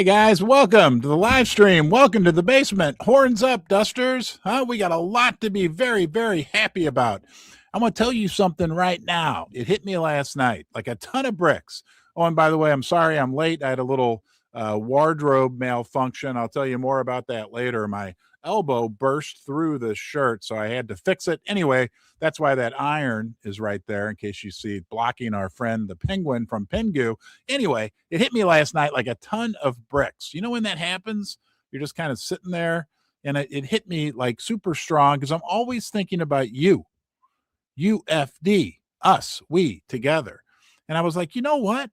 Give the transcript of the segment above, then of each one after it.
Hey guys, welcome to the live stream. Welcome to the basement. Horns up, dusters. We got a lot to be very, very happy about. I'm going to tell you something right now. It hit me last night like a ton of bricks. Oh, and by the way, I'm sorry I'm late. I had a little wardrobe malfunction. I'll tell you more about that later. My elbow burst through the shirt, so I had to fix it. Anyway, that's why that iron is right there in case you see blocking our friend the penguin from Pingu. Anyway, it hit me last night like a ton of bricks. You know when that happens? You're just kind of sitting there, and it hit me like super strong because I'm always thinking about you, UFD, us, we together. And I was like, you know what?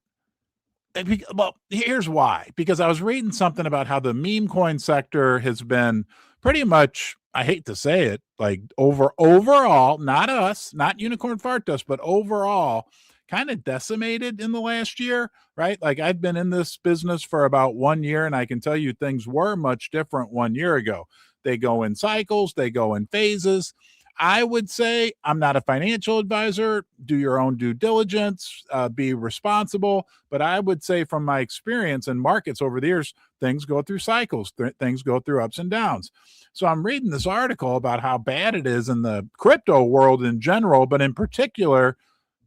Well, here's why. Because I was reading something about how the meme coin sector has been pretty much, I hate to say it, like overall, not us, not Unicorn Fart Dust, but overall, kind of decimated in the last year, right? Like I've been in this business for about 1 year, and I can tell you things were much different 1 year ago. They go in cycles, they go in phases. I would say I'm not a financial advisor. Do your own due diligence, be responsible. But I would say from my experience in markets over the years, things go through cycles, things go through ups and downs. So I'm reading this article about how bad it is in the crypto world in general, but in particular,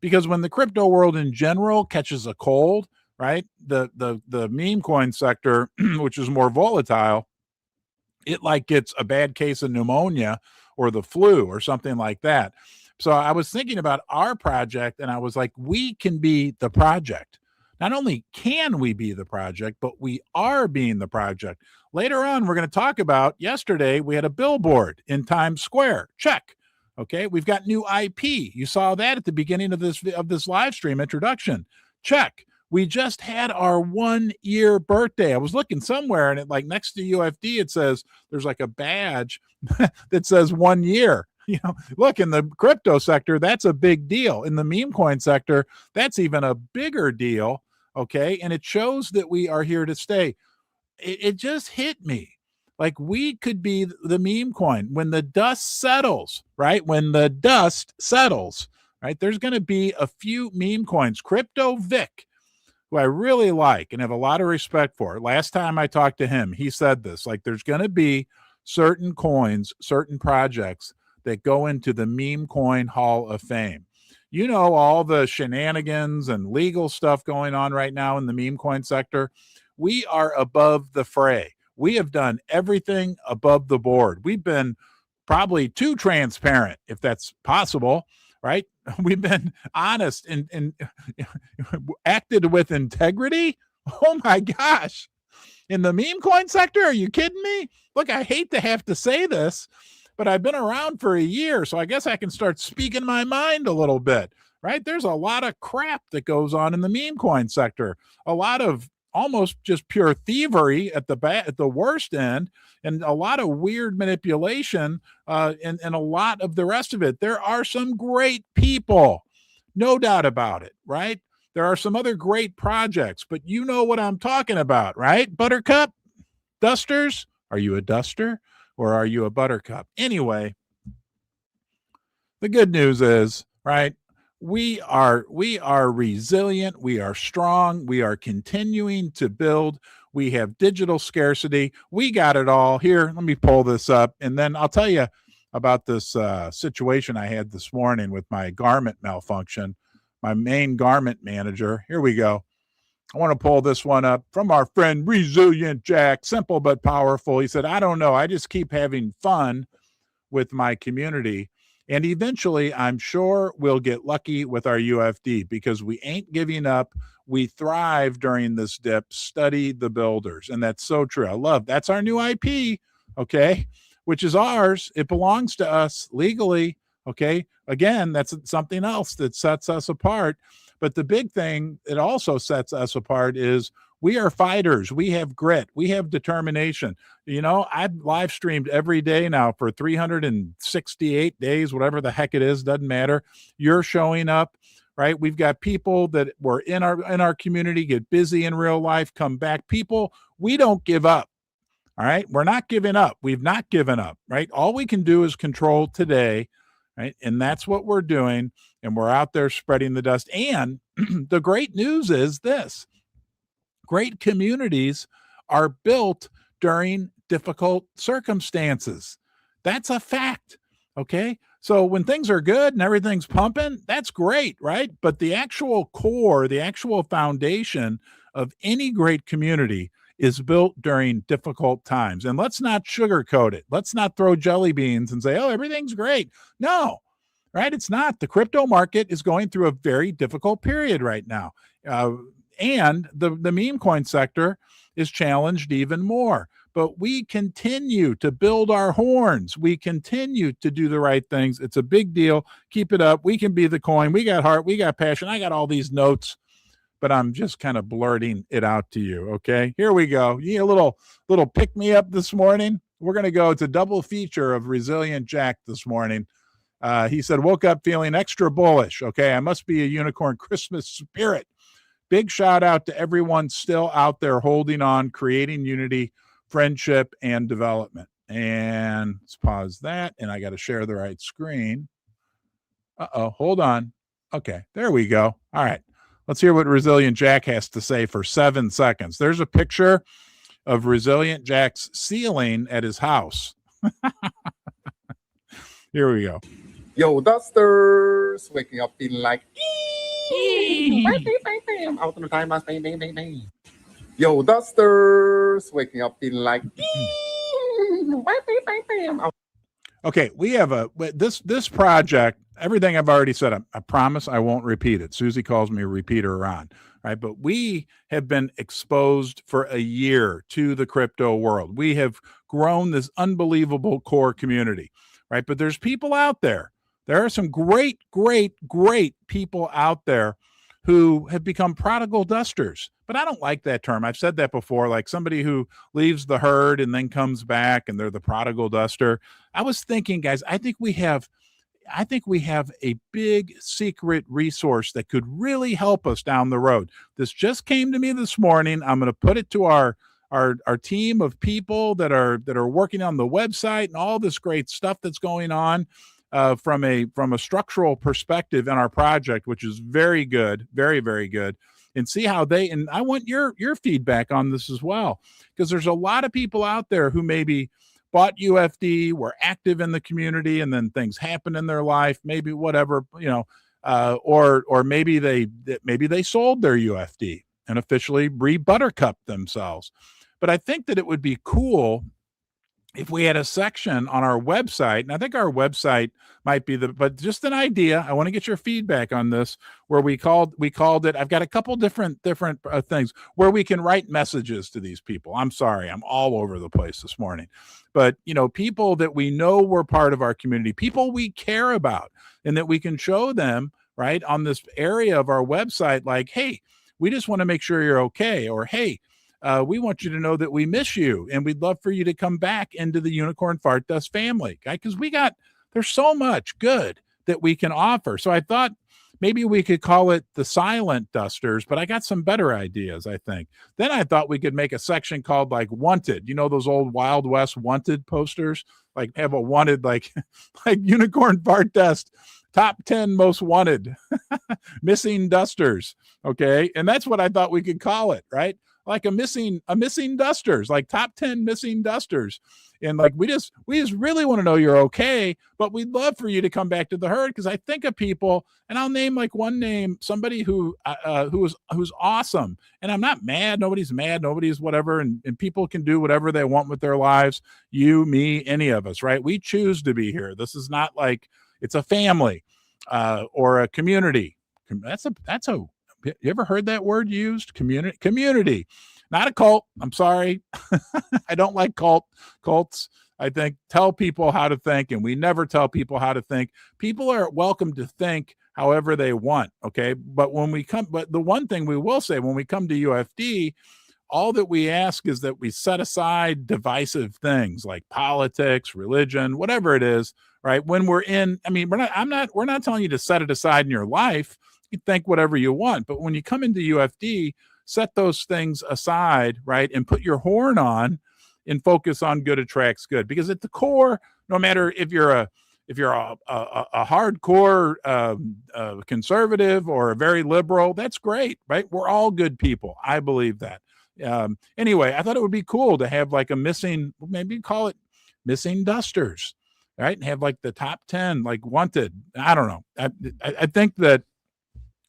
because when the crypto world in general catches a cold, right, the meme coin sector, which is more volatile, it like gets a bad case of pneumonia or the flu or something like that. So I was thinking about our project, and I was like, we can be the project. Not only can we be the project, but we are being the project. Later on, we're going to talk about yesterday, we had a billboard in Times Square. Check. Okay. We've got new IP. You saw that at the beginning of this live stream introduction. Check. We just had our 1 year birthday. I was looking somewhere, and it like next to UFD, it says there's like a badge that says 1 year. You know, look, in the crypto sector, that's a big deal. In the meme coin sector, that's even a bigger deal. Okay. And it shows that we are here to stay. It just hit me. Like we could be the meme coin when the dust settles, right? When the dust settles, right? There's going to be a few meme coins. Crypto Vic, who I really like and have a lot of respect for. Last time I talked to him, he said this, like there's going to be certain coins, certain projects that go into the meme coin hall of fame. You know, all the shenanigans and legal stuff going on right now in the meme coin sector. We are above the fray. We have done everything above the board. We've been probably too transparent, if that's possible, right? We've been honest and acted with integrity. Oh my gosh. In the meme coin sector, are you kidding me? Look, I hate to have to say this, but I've been around for a year, so I guess I can start speaking my mind a little bit, right? There's a lot of crap that goes on in the meme coin sector, a lot of almost just pure thievery at the worst end, and a lot of weird manipulation, and a lot of the rest of it. There are some great people, no doubt about it, right? There are some other great projects, but you know what I'm talking about, right? Buttercup, dusters. Are you a duster or are you a buttercup? Anyway, the good news is, right? We are resilient. We are strong. We are continuing to build. We have digital scarcity. We got it all here. Let me pull this up, and then I'll tell you about this situation I had this morning with my garment malfunction. My main garment manager. Here we go. I want to pull this one up from our friend Resilient Jack. Simple but powerful. He said, I don't know. I just keep having fun with my community. And eventually, I'm sure we'll get lucky with our UFD because we ain't giving up. We thrive during this dip. Study the builders. And that's so true. I love that's our new IP, okay, which is ours. It belongs to us legally, okay? Again, that's something else that sets us apart. But the big thing that also sets us apart is we are fighters. We have grit. We have determination. You know, I've live streamed every day now for 368 days, whatever the heck it is, doesn't matter. You're showing up, right? We've got people that were in our community, get busy in real life, come back. People, we don't give up. All right. We're not giving up. We've not given up, right? All we can do is control today, right? And that's what we're doing. And we're out there spreading the dust. And the great news is this. Great communities are built during difficult circumstances. That's a fact. Okay. So when things are good and everything's pumping, that's great, right? But the actual core, the actual foundation of any great community is built during difficult times. And let's not sugarcoat it. Let's not throw jelly beans and say, oh, everything's great. No, right? It's not. The crypto market is going through a very difficult period right now. And the meme coin sector is challenged even more. But we continue to build our horns. We continue to do the right things. It's a big deal. Keep it up. We can be the coin. We got heart. We got passion. I got all these notes, but I'm just kind of blurting it out to you. Okay, here we go. You need a little pick me up this morning. We're going to go to double feature of Resilient Jack this morning. He said, woke up feeling extra bullish. Okay, I must be a unicorn Christmas spirit. Big shout out to everyone still out there holding on, creating unity, friendship, and development. And let's pause that. And I got to share the right screen. Hold on. Okay, there we go. All right. Let's hear what Resilient Jack has to say for 7 seconds. There's a picture of Resilient Jack's ceiling at his house. Here we go. Yo, Dusters! Waking up feeling like out on the time. Yo, Dusters! Waking up feeling like Okay, we have this project. Everything I've already said, I promise I won't repeat it. Susie calls me a repeater on, right? But we have been exposed for a year to the crypto world. We have grown this unbelievable core community, right? But there's people out there. There are some great people out there who have become prodigal dusters. But I don't like that term. I've said that before, like somebody who leaves the herd and then comes back and they're the prodigal duster. I was thinking, guys, I think we have a big secret resource that could really help us down the road. This just came to me this morning. I'm going to put it to our team of people that are working on the website and all this great stuff that's going on from a structural perspective in our project, which is very good, very, very good. And see how and I want your feedback on this as well, because there's a lot of people out there who maybe bought UFD, were active in the community, and then things happen in their life, maybe whatever, or maybe they sold their UFD and officially re-buttercupped themselves. But I think that it would be cool if we had a section on our website, and I think our website might be but just an idea. I want to get your feedback on this, where we called it. I've got a couple different things where we can write messages to these people. I'm sorry, I'm all over the place this morning, but people that we know were part of our community, people we care about, and that we can show them right on this area of our website, like, hey, we just want to make sure you're okay, or hey, we want you to know that we miss you and we'd love for you to come back into the Unicorn Fart Dust family, okay? Because there's so much good that we can offer. So I thought maybe we could call it the Silent Dusters, but I got some better ideas, I think. Then I thought we could make a section called like Wanted, those old Wild West Wanted posters, like have a wanted, like Unicorn Fart Dust, top 10 most wanted missing dusters, okay? And that's what I thought we could call it, right? Like a missing dusters, like top 10 missing dusters. And like, we just really want to know you're okay, but we'd love for you to come back to the herd. Cause I think of people, and I'll name like one name, somebody who's awesome. And I'm not mad. Nobody's mad. Nobody's whatever. And people can do whatever they want with their lives. You, me, any of us, right? We choose to be here. This is not like it's a family, or a community. You ever heard that word used? Community, not a cult. I'm sorry. I don't like cults. I think tell people how to think, and we never tell people how to think. People are welcome to think however they want. Okay. But the one thing we will say when we come to UFD, all that we ask is that we set aside divisive things like politics, religion, whatever it is, right? When we're we're not telling you to set it aside in your life. You think whatever you want, but when you come into UFD, set those things aside, right? And put your horn on and focus on good attracts good. Because at the core, no matter if you're a hardcore conservative or a very liberal, that's great, right? We're all good people. I believe that. Anyway, I thought it would be cool to have like a missing, maybe call it missing dusters, right? And have like the top 10 like wanted. I don't know. I think that,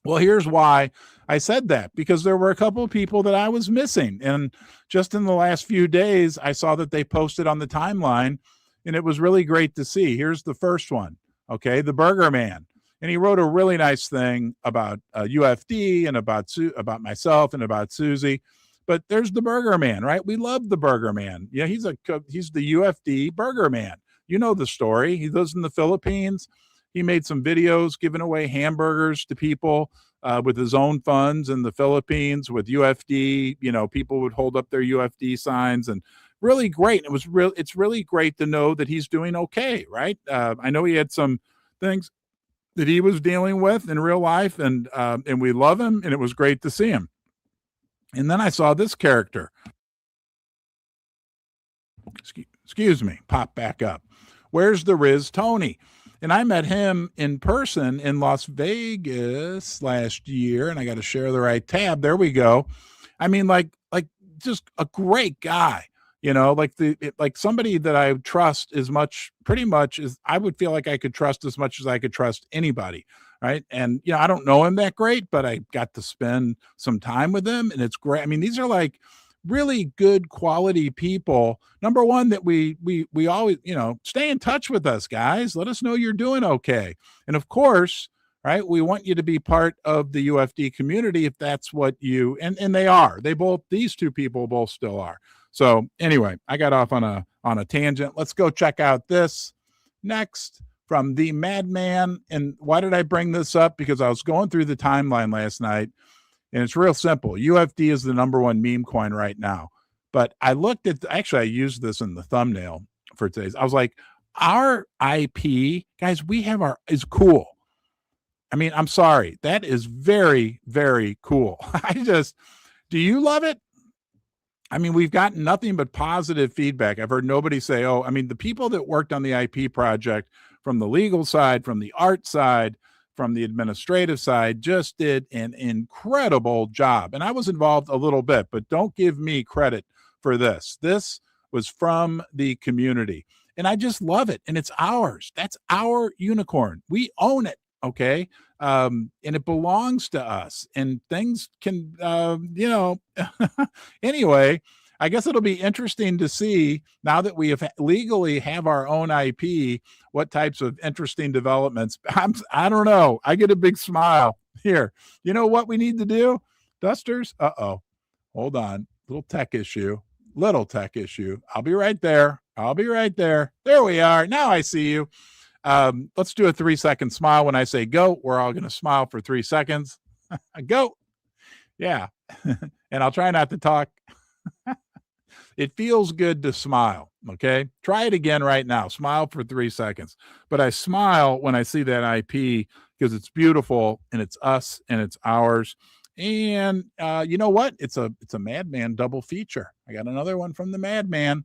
well, here's why I said that, because there were a couple of people that I was missing. And just in the last few days, I saw that they posted on the timeline, and it was really great to see. Here's the first one. Okay. The Burger Man. And he wrote a really nice thing about UFD and about myself and about Susie. But there's the Burger Man, right? We love the Burger Man. Yeah, he's the UFD Burger Man. You know the story. He lives in the Philippines. He made some videos giving away hamburgers to people with his own funds in the Philippines with UFD. You know, people would hold up their UFD signs, and really great. It's really great to know that he's doing okay, right? I know he had some things that he was dealing with in real life, and we love him, and it was great to see him. And then I saw this character. Excuse me, pop back up. Where's the Riz Tony? And I met him in person in Las Vegas last year, and I got to share the right tab. There we go. I mean, like just a great guy, you know, like somebody that I trust pretty much as I would feel like I could trust as much as I could trust anybody. Right. And, you know, I don't know him that great, but I got to spend some time with him, and it's great. I mean, these are like really good quality people. Number one, that we always, you know, stay in touch with us, guys. Let us know you're doing okay. And of course, right, we want you to be part of the UFD community if that's what you, and they are. These two people both still are. So anyway, I got off on a tangent. Let's go check out this next from the Madman. And why did I bring this up? Because I was going through the timeline last night, and it's real simple. UFD is the number one meme coin right now. But I looked at, actually, I used this in the thumbnail for today's. I was like, our IP, guys, is cool. I mean, I'm sorry. That is very, very cool. Do you love it? I mean, we've gotten nothing but positive feedback. I've heard nobody say, oh, I mean, the people that worked on the IP project from the legal side, from the art side, from the administrative side, just did an incredible job. And I was involved a little bit, but don't give me credit for this. This was from the community, and I just love it. And it's ours. That's our unicorn. We own it. Okay. And it belongs to us, and things can, anyway, I guess it'll be interesting to see, now that we have legally have our own IP, what types of interesting developments. I don't know. I get a big smile here. You know what we need to do, Dusters? Hold on. Little tech issue. I'll be right there. There we are. Now I see you. Let's do a 3-second smile. When I say go, we're all going to smile for 3 seconds. Go. Yeah. And I'll try not to talk. It feels good to smile. Okay. Try it again right now. Smile for 3 seconds. But I smile when I see that IP, because it's beautiful, and it's us, and it's ours. And you know what? It's a Madman double feature. I got another one from the Madman.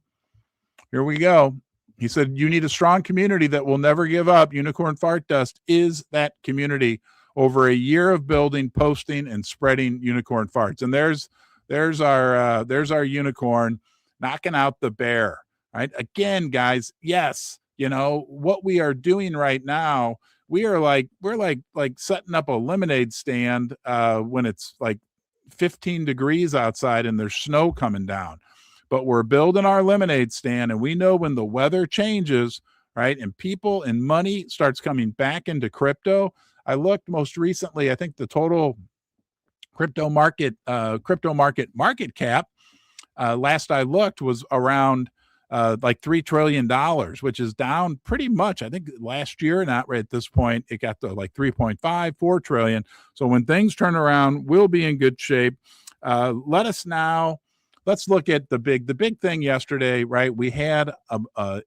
Here we go. He said, you need a strong community that will never give up. Unicorn Fart Dust is that community. Over a year of building, posting, and spreading unicorn farts. And there's our unicorn knocking out the bear, right? Again, guys, yes, you know, what we are doing right now, we're like setting up a lemonade stand when it's like 15 degrees outside and there's snow coming down. But we're building our lemonade stand, and we know when the weather changes, right, and people and money starts coming back into crypto. I looked most recently, I think the total crypto market cap, last I looked, was around like $3 trillion, which is down pretty much. I think last year, not right at this point, it got to like 3.5-4 trillion. So when things turn around, we'll be in good shape. Let's look at the big thing yesterday, right? We had a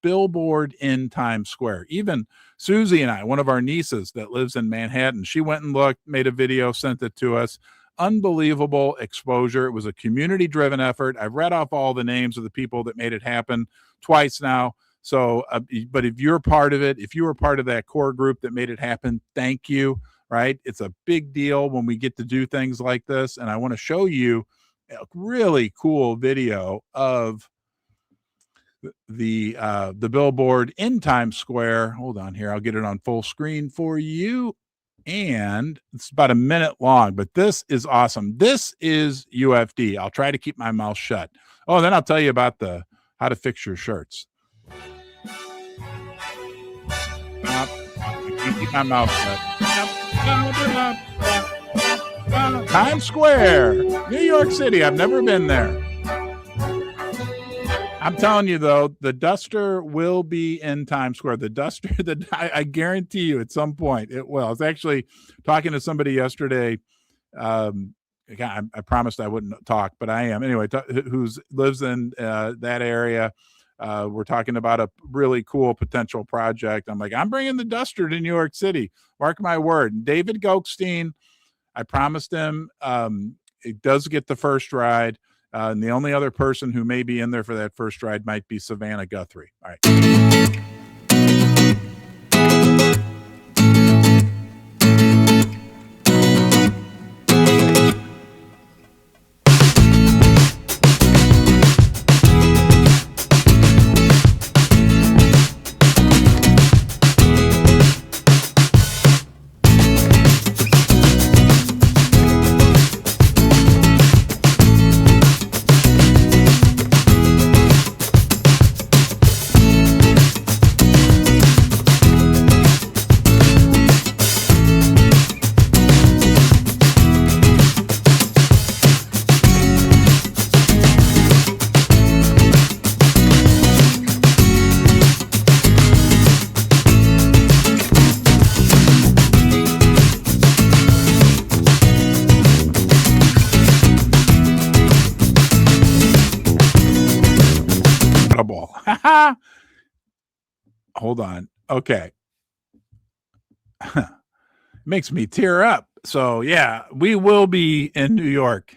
billboard in Times Square. Even Susie and I, one of our nieces that lives in Manhattan, she went and looked, made a video, sent it to us. Unbelievable exposure. It was a community-driven effort. I've read off all the names of the people that made it happen twice now. So, but if you're part of it, if you were part of that core group that made it happen, thank you, right? It's a big deal when we get to do things like this. And I want to show you really cool video of the billboard in Times Square. Hold on here. I'll get it on full screen for you. And it's about a minute long, but this is awesome. This is UFD. I'll try to keep my mouth shut. Oh, then I'll tell you about how to fix your shirts. I can't keep my mouth shut. Times Square, New York City. I've never been there. I'm telling you, though, the duster will be in Times Square. The duster, I guarantee you at some point it will. I was actually talking to somebody yesterday. I promised I wouldn't talk, but I am. Anyway, who lives in that area. We're talking about a really cool potential project. I'm like, I'm bringing the duster to New York City. Mark my word. And David Goldstein, I promised him it does get the first ride. And the only other person who may be in there for that first ride might be Savannah Guthrie. All right. Hold on. Okay. Makes me tear up. So yeah, we will be in New York.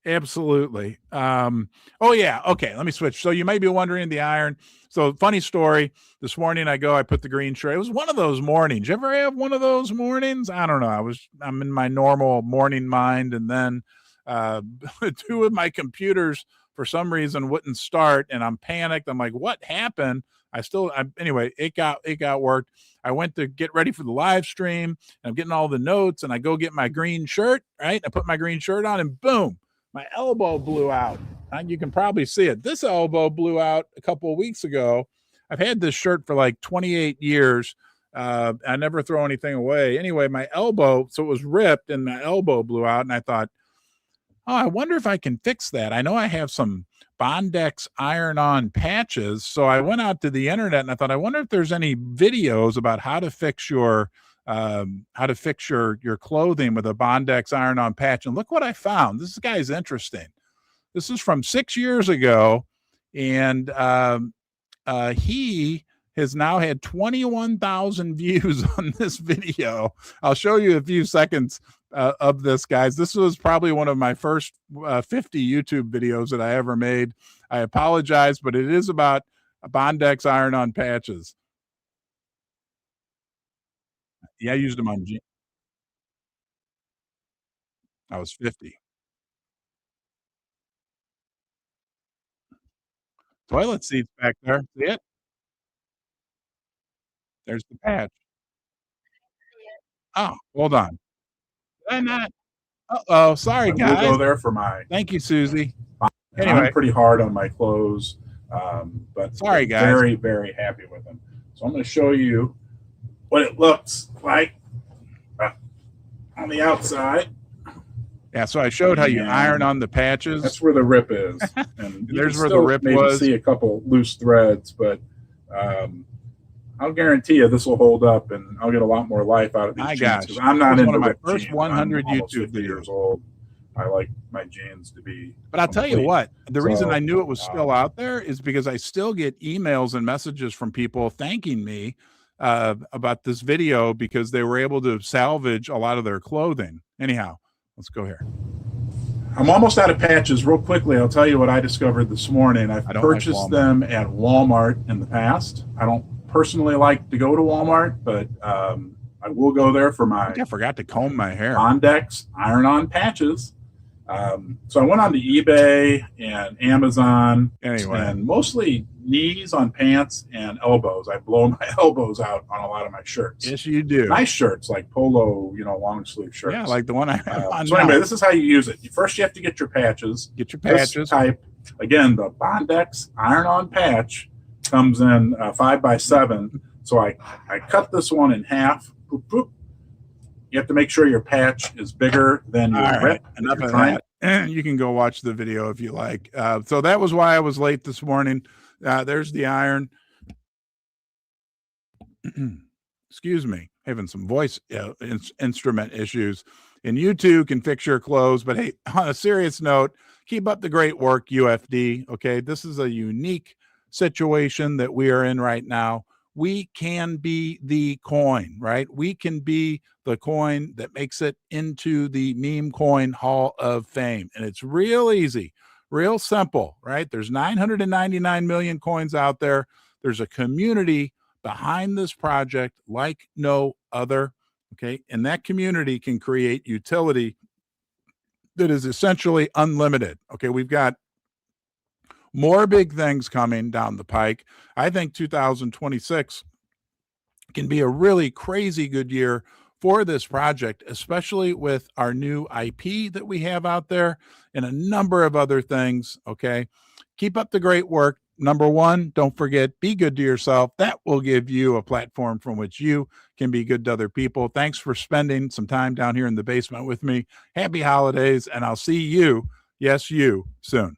Absolutely. Oh yeah. Okay. Let me switch. So you may be wondering the iron. So funny story. This morning I put the green shirt. It was one of those mornings. You ever have one of those mornings? I don't know. I'm in my normal morning mind. And then, two of my computers for some reason wouldn't start and I'm panicked. I'm like, what happened? Anyway, it got worked. I went to get ready for the live stream and I'm getting all the notes and I go get my green shirt, right? I put my green shirt on and boom, my elbow blew out. You can probably see it. This elbow blew out a couple of weeks ago. I've had this shirt for like 28 years. I never throw anything away. Anyway, my elbow, so it was ripped and my elbow blew out and I thought, oh, I wonder if I can fix that. I know I have some Bondex iron-on patches. So I went out to the internet and I thought, I wonder if there's any videos about how to fix your clothing with a Bondex iron-on patch. And look what I found. This guy's interesting. This is from 6 years ago, and he has now had 21,000 views on this video. I'll show you a few seconds of this, guys. This was probably one of my first 50 YouTube videos that I ever made. I apologize, but it is about Bondex iron-on patches. Yeah, I used them on jeans. I was 50. Toilet seats back there. See it? There's the patch. Oh, hold on. Did I not? Uh-oh, sorry, We'll guys. go there for my. Thank you, Susie. And Anyway. I'm pretty hard on my clothes, but Sorry, guys. very, very happy with them. So I'm going to show you what it looks like on the outside. Yeah, so I showed how you And iron on the patches. That's where the rip is, and There's where the rip maybe was. See a couple loose threads, but I'll guarantee you this will hold up, and I'll get a lot more life out of these My jeans. gosh, I'm not it was into one of my ripped first jeans. 100 I'm almost YouTube 50 videos. years old. I like my jeans to be. But I'll tell you complete. what, the reason So, I knew it was still out there is because I still get emails and messages from people thanking me about this video because they were able to salvage a lot of their clothing. Anyhow, let's go here. I'm almost out of patches. Real quickly, I'll tell you what I discovered this morning. I've purchased them at Walmart in the past. I don't personally like to go to Walmart, but I will go there for my. I forgot to comb my hair. Bondex iron-on patches. So I went on to eBay and Amazon, Anyway. and mostly knees on pants and elbows. I blow my elbows out on a lot of my shirts. Yes, you do. Nice shirts, like polo, long sleeve shirts. Yeah, like the one I have on So now. anyway, this is how you use it. First, you have to get your patches. Get your patches. This type, again, the Bondex iron-on patch comes in 5x7. So I cut this one in half. Boop, boop. You have to make sure your patch is bigger than your rip. Enough of that. And you can go watch the video if you like. So that was why I was late this morning. There's the iron. Excuse me, having some voice instrument issues. And you too can fix your clothes. But hey, on a serious note, keep up the great work, UFD. Okay, this is a unique situation that we are in right now. We can be the coin, right? We can be the coin that makes it into the meme coin Hall of Fame. And it's real easy, real simple, right? There's 999 million coins out there. There's a community behind this project like no other, okay? And that community can create utility that is essentially unlimited, okay? We've got more big things coming down the pike. I think 2026 can be a really crazy good year for this project, especially with our new IP that we have out there and a number of other things, okay? Keep up the great work. Number one, don't forget, be good to yourself. That will give you a platform from which you can be good to other people. Thanks for spending some time down here in the basement with me. Happy holidays, and I'll see you, yes, you, soon.